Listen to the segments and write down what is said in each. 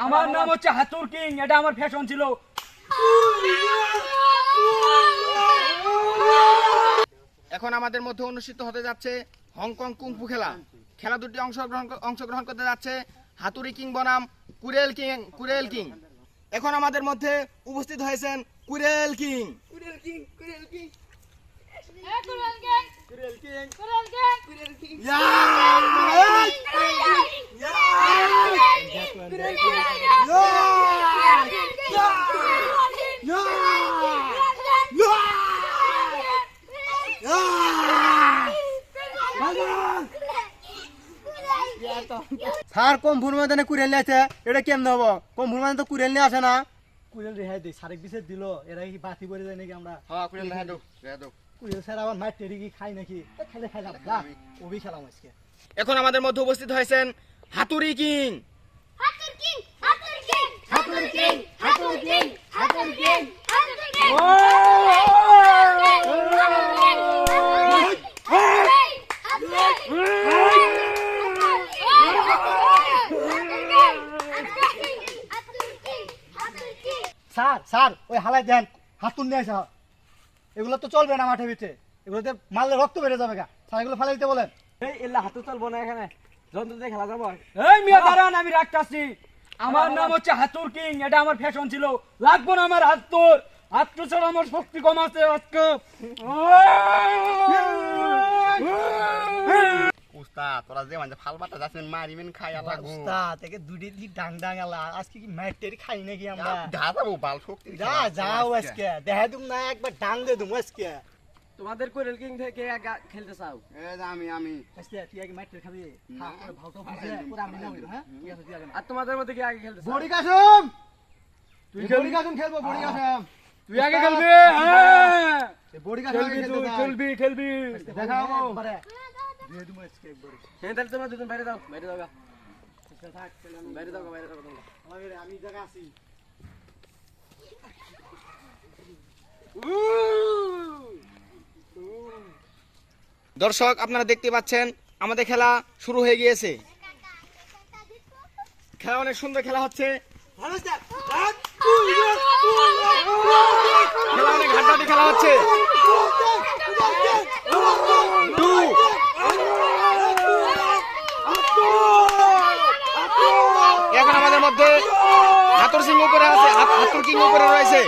আমার নাম হচ্ছে হাতুর কিং, এটা আমার ফ্যাশন ছিল। এখন আমাদের মধ্যে অনুষ্ঠিত হতে যাচ্ছে হংকং কুংফু খেলা। খেলা দুটি অংশগ্রহণ করতে যাচ্ছে হাতুড়ি কিং বনাম কুরেল কিং। এখন আমাদের মধ্যে উপস্থিত হয়েছেন কুরেল কিং। স্যার কম্পুর ময়দানে কুড়েল নিয়ে আছে, এটা কেমন হবো? কম্পুর ময়দানে তো কুড়েল নিয়ে আসে না। কুড়েল রেহাই দিই, সারেক বিছে দিল, এরা কি বাতি করে যায় নাকি? আমরা কুরেল রেহাই দাও। কুড়েল স্যার আবার মাঠ টেরি কি খাই নাকি? খেলে খাইলাম না, ওবি খেলাম আজকে। এখন আমাদের মধ্যে উপস্থিত হয়েছেন হাতুড়ি কিং। স্যার স্যার ওই হালাই দেন, হাতুন নিয়ে আসা। এগুলো তো চলবে না মাঠে ভিতরে, এগুলোতে মারলে রক্ত বেড়ে যাবে গা। স্যার এগুলো ফেলে দিতে বলেন। এই এলা হাতু চলবো না এখানে, যন্ত্র দিয়ে খেলা যাবো। এই মিয়া দাঁড়ান, আমি রাখতাছি। আমার নাম হচ্ছে হাতুর কিং, এটা আমার ফ্যাশন ছিল। লাগবো না আমার হাতুর, হাতু ছাড়া আমার শক্তি কম আছে আজকে। উস্তাদ তোরা যে মানে ফাল বাটা যাচ্ছেন মারিমেন খাই আলা গো। উস্তাদ একে দুটি দি ডাং ডাং আলা, আজকে কি মাঠ টেরি খাই নাকি আমরা? যা যাবো বাল শক্তি যা যাও আজকে দেখা দুম না, একবার ডাং দে দুম আজকে। তোমাদের কোরেল কিং থেকে খেলতে চাও? আমি আজকে তুই আগে মাঠ টেরি খাবি, খা করে ভাউটা বুঝে পুরো আমি না হইলো। হ্যাঁ ঠিক আছে, তুই আগে আর তোমাদের মধ্যে কি আগে খেলতে চাও? বড়ি কাসম, তুই বড়ি কাসম খেলবো। বড়ি কাসম তুই আগে খেলবি? হ্যাঁ বড়ি কাসম খেলবি। দেখাবো পারে দিয়ে দুম আজকে একবারে। হ্যাঁ তাহলে তোমরা দুজন বাইরে দাও গা। বাইরে দাও তোমরা। আমি জায়গা আছি। দর্শক আপনারা দেখতে পাচ্ছেন আমাদের খেলা শুরু হয়ে গিয়েছে। খেলা অনেক সুন্দর খেলা হচ্ছে, খেলা অনেক হাড্ডাহাড্ডি খেলা হচ্ছে। এখন আমাদের মধ্যে হাতুর সিং উপরে আছে, হাতুর কিং উপরে রয়েছে।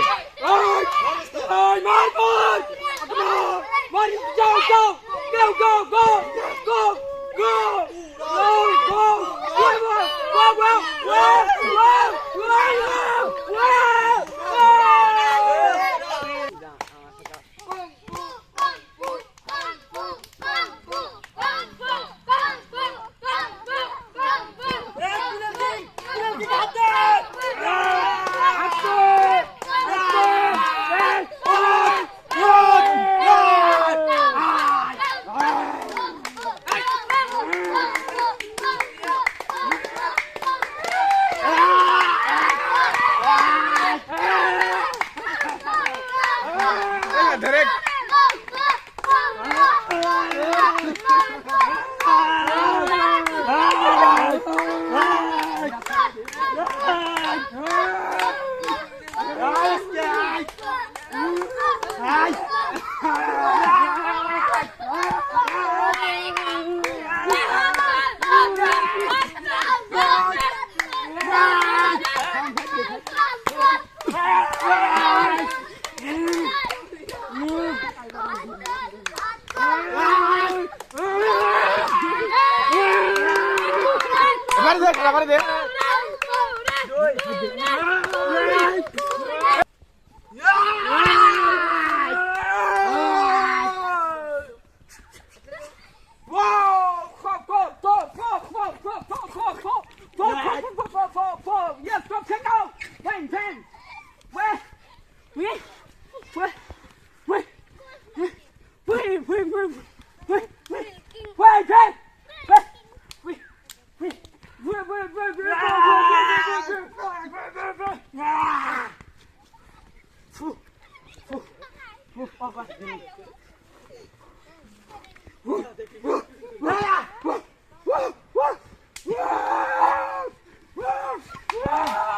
Wow!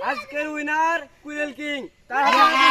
আজকের উইনার কুইরেল কিং। তার হাতে